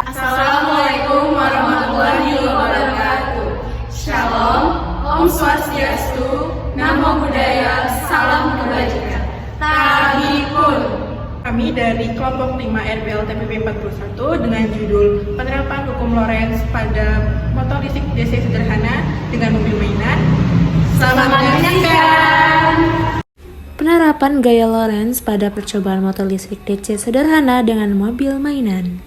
Assalamualaikum warahmatullahi wabarakatuh. Shalom, Om Swastiastu, Namo Buddhaya, Salam Kebajikan. Tahipun. Kami dari kelompok 5 RBL TPP 41 dengan judul Penerapan Hukum Lorentz pada Motor Listrik DC Sederhana dengan Mobil Mainan. Selamat menyaksikan. Penerapan gaya Lorentz pada percobaan motor listrik DC sederhana dengan mobil mainan.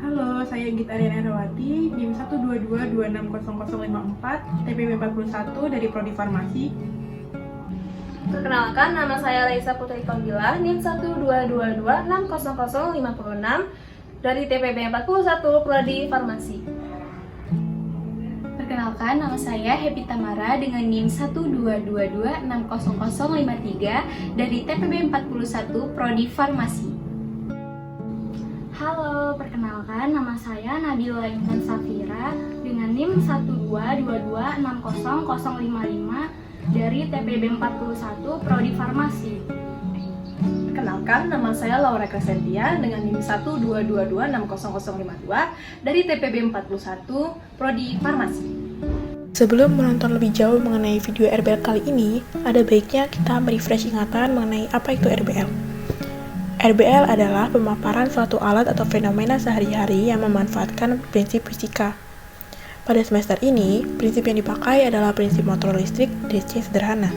Halo, saya Gita Ariana Herawati, NIM 122260054, TPP 41 dari Prodi Farmasi. Perkenalkan, nama saya Raisa Putri Kongilah, NIM 122260056 dari TPB 41 Prodi Farmasi. Perkenalkan, nama saya Happy Tamara dengan NIM 122260053 dari TPB 41 Prodi Farmasi. Halo, perkenalkan, nama saya Nabila Intan Safira dengan NIM 122260055 dari TPB 41 Prodi Farmasi. Perkenalkan, nama saya Laura Crescentia dengan NIM 122260052 dari TPB 41 Prodi Farmasi. Sebelum menonton lebih jauh mengenai video RBL kali ini, ada baiknya kita merefresh ingatan mengenai apa itu RBL. RBL adalah pemaparan suatu alat atau fenomena sehari-hari yang memanfaatkan prinsip fisika. Pada semester ini, prinsip yang dipakai adalah prinsip motor listrik DC sederhana.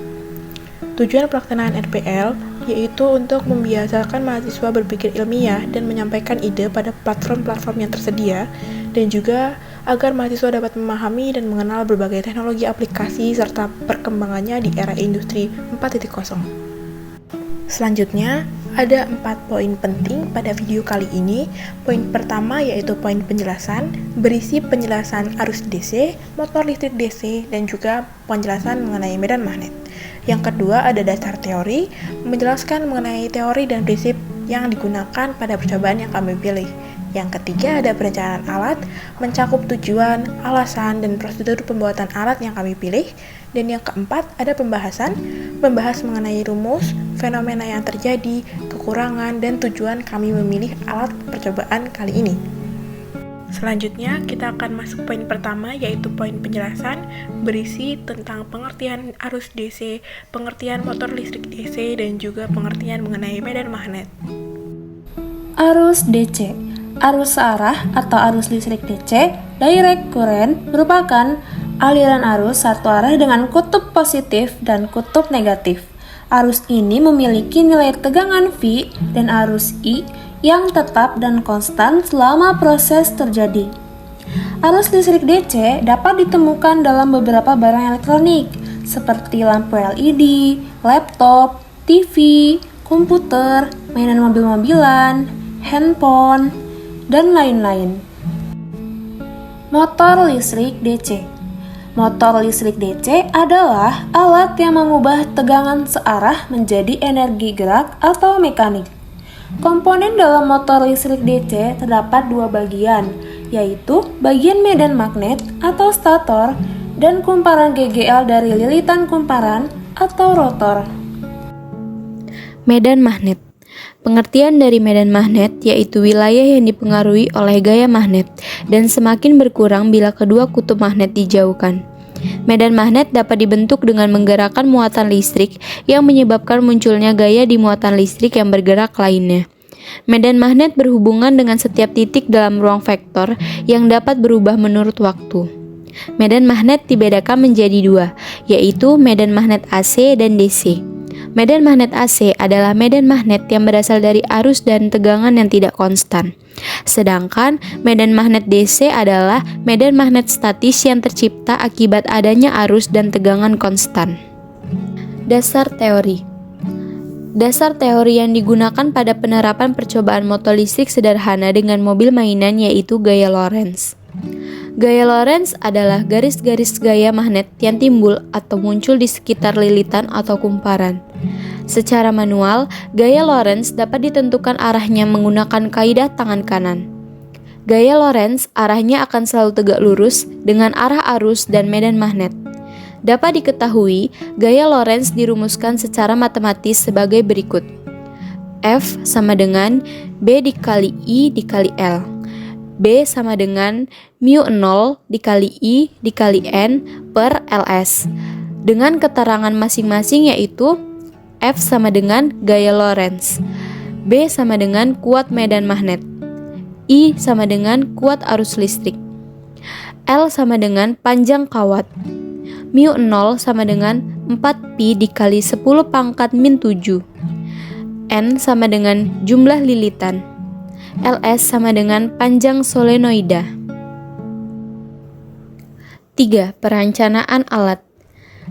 Tujuan pelaksanaan RBL yaitu untuk membiasakan mahasiswa berpikir ilmiah dan menyampaikan ide pada platform-platform yang tersedia, dan juga agar mahasiswa dapat memahami dan mengenal berbagai teknologi aplikasi serta perkembangannya di era industri 4.0. Selanjutnya, ada 4 poin penting pada video kali ini. Poin pertama yaitu poin penjelasan, berisi penjelasan arus DC, motor listrik DC, dan juga penjelasan mengenai medan magnet. Yang kedua ada dasar teori, menjelaskan mengenai teori dan prinsip yang digunakan pada percobaan yang kami pilih. Yang ketiga ada perencanaan alat, mencakup tujuan, alasan, dan prosedur pembuatan alat yang kami pilih. Dan yang keempat ada pembahasan, membahas mengenai rumus, fenomena yang terjadi, kekurangan, dan tujuan kami memilih alat percobaan kali ini. Selanjutnya kita akan masuk poin pertama yaitu poin penjelasan, berisi tentang pengertian arus DC, pengertian motor listrik DC, dan juga pengertian mengenai medan magnet. Arus DC, arus searah atau arus listrik DC, direct current, merupakan aliran arus satu arah dengan kutub positif dan kutub negatif. Arus ini memiliki nilai tegangan V dan arus I yang tetap dan konstan selama proses terjadi. Arus listrik DC dapat ditemukan dalam beberapa barang elektronik seperti lampu LED, laptop, TV, komputer, mainan mobil-mobilan, handphone, dan lain-lain. Motor listrik DC. Motor listrik DC adalah alat yang mengubah tegangan searah menjadi energi gerak atau mekanik. Komponen dalam motor listrik DC terdapat dua bagian, yaitu bagian medan magnet atau stator dan kumparan GGL dari lilitan kumparan atau rotor. Medan magnet. Pengertian dari medan magnet yaitu wilayah yang dipengaruhi oleh gaya magnet dan semakin berkurang bila kedua kutub magnet dijauhkan. Medan magnet dapat dibentuk dengan menggerakkan muatan listrik yang menyebabkan munculnya gaya di muatan listrik yang bergerak lainnya. Medan magnet berhubungan dengan setiap titik dalam ruang vektor yang dapat berubah menurut waktu. Medan magnet dibedakan menjadi dua, yaitu medan magnet AC dan DC. Medan magnet AC adalah medan magnet yang berasal dari arus dan tegangan yang tidak konstan. Sedangkan medan magnet DC adalah medan magnet statis yang tercipta akibat adanya arus dan tegangan konstan. Dasar teori. Dasar teori yang digunakan pada penerapan percobaan motor listrik sederhana dengan mobil mainan yaitu gaya Lorentz. Gaya Lorentz adalah garis-garis gaya magnet yang timbul atau muncul di sekitar lilitan atau kumparan. Secara manual, gaya Lorentz dapat ditentukan arahnya menggunakan kaidah tangan kanan. Gaya Lorentz arahnya akan selalu tegak lurus dengan arah arus dan medan magnet. Dapat diketahui, gaya Lorentz dirumuskan secara matematis sebagai berikut. F sama dengan B dikali I dikali L. B sama dengan mu 0 dikali I dikali N per Ls. Dengan keterangan masing-masing yaitu F sama dengan gaya Lorentz, B sama dengan kuat medan magnet, I sama dengan kuat arus listrik, L sama dengan panjang kawat, mu 0 sama dengan 4pi dikali 10 pangkat min 7, N sama dengan jumlah lilitan, Ls sama dengan panjang solenoida. 3. Perencanaan alat.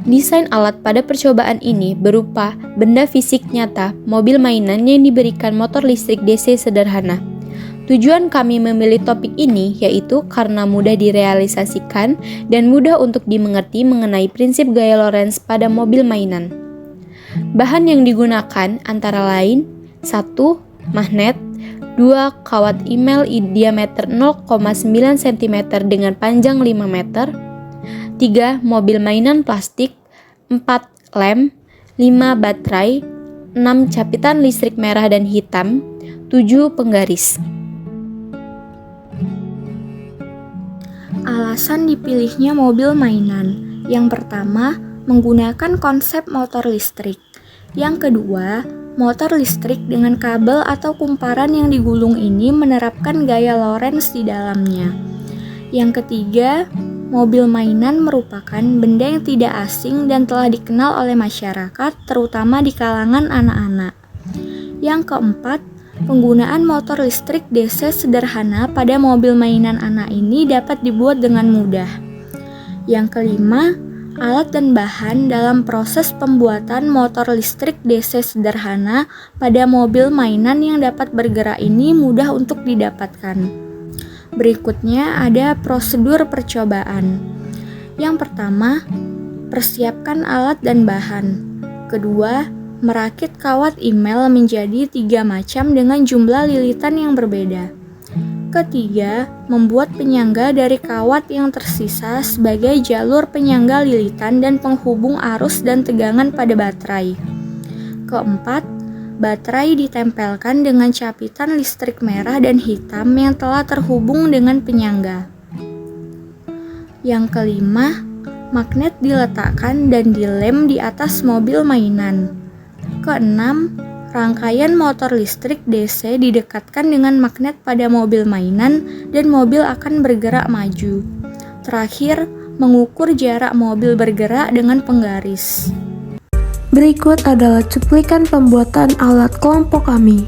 Desain alat pada percobaan ini berupa benda fisik nyata, mobil mainan yang diberikan motor listrik DC sederhana. Tujuan kami memilih topik ini yaitu karena mudah direalisasikan dan mudah untuk dimengerti mengenai prinsip gaya Lorentz pada mobil mainan. Bahan yang digunakan antara lain 1. Magnet, 2. Kawat email diameter 0,9 cm dengan panjang 5 meter, 3. Mobil mainan plastik, 4. Lem, 5. Baterai, 6. Capitan listrik merah dan hitam, 7. Penggaris. Alasan dipilihnya mobil mainan. Yang pertama, menggunakan konsep motor listrik. Yang kedua, motor listrik dengan kabel atau kumparan yang digulung ini menerapkan gaya Lorentz di dalamnya. Yang ketiga, mobil mainan merupakan benda yang tidak asing dan telah dikenal oleh masyarakat, terutama di kalangan anak-anak. Yang keempat, penggunaan motor listrik DC sederhana pada mobil mainan anak ini dapat dibuat dengan mudah. Yang kelima, alat dan bahan dalam proses pembuatan motor listrik DC sederhana pada mobil mainan yang dapat bergerak ini mudah untuk didapatkan. Berikutnya ada prosedur percobaan. Yang pertama, persiapkan alat dan bahan. Kedua, merakit kawat email menjadi 3 macam dengan jumlah lilitan yang berbeda. Ketiga, membuat penyangga dari kawat yang tersisa sebagai jalur penyangga lilitan dan penghubung arus dan tegangan pada baterai. Keempat, baterai ditempelkan dengan capitan listrik merah dan hitam yang telah terhubung dengan penyangga. Yang kelima, magnet diletakkan dan dilem di atas mobil mainan. Keenam, rangkaian motor listrik DC didekatkan dengan magnet pada mobil mainan dan mobil akan bergerak maju. Terakhir, mengukur jarak mobil bergerak dengan penggaris. Berikut adalah cuplikan pembuatan alat kelompok kami.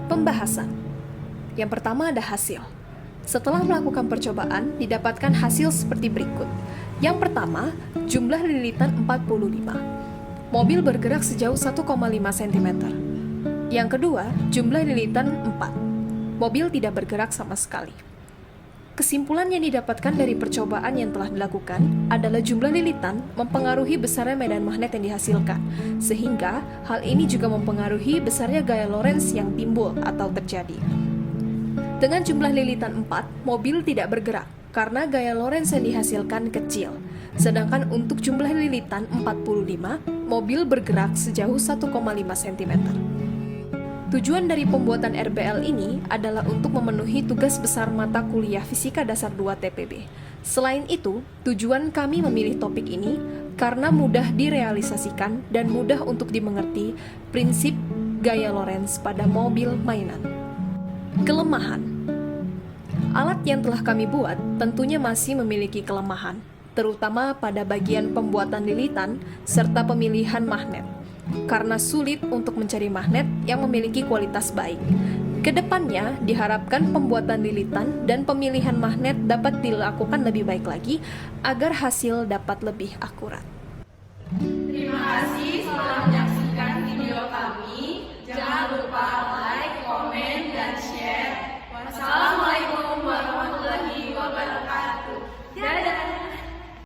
Pembahasan. Yang pertama ada hasil. Setelah melakukan percobaan, didapatkan hasil seperti berikut. Yang pertama, jumlah lilitan 45. Mobil bergerak sejauh 1,5 cm. Yang kedua, jumlah lilitan 4. Mobil tidak bergerak sama sekali. Kesimpulan yang didapatkan dari percobaan yang telah dilakukan adalah jumlah lilitan mempengaruhi besarnya medan magnet yang dihasilkan, sehingga hal ini juga mempengaruhi besarnya gaya Lorentz yang timbul atau terjadi. Dengan jumlah lilitan 4, mobil tidak bergerak karena gaya Lorentz yang dihasilkan kecil. Sedangkan untuk jumlah lilitan 45, mobil bergerak sejauh 1,5 cm. Tujuan dari pembuatan RBL ini adalah untuk memenuhi tugas besar mata kuliah Fisika Dasar 2 TPB. Selain itu, tujuan kami memilih topik ini karena mudah direalisasikan dan mudah untuk dimengerti prinsip gaya Lorentz pada mobil mainan. Kelemahan. Alat yang telah kami buat tentunya masih memiliki kelemahan, terutama pada bagian pembuatan lilitan serta pemilihan magnet, karena sulit untuk mencari magnet yang memiliki kualitas baik. Kedepannya, diharapkan pembuatan lilitan dan pemilihan magnet dapat dilakukan lebih baik lagi agar hasil dapat lebih akurat.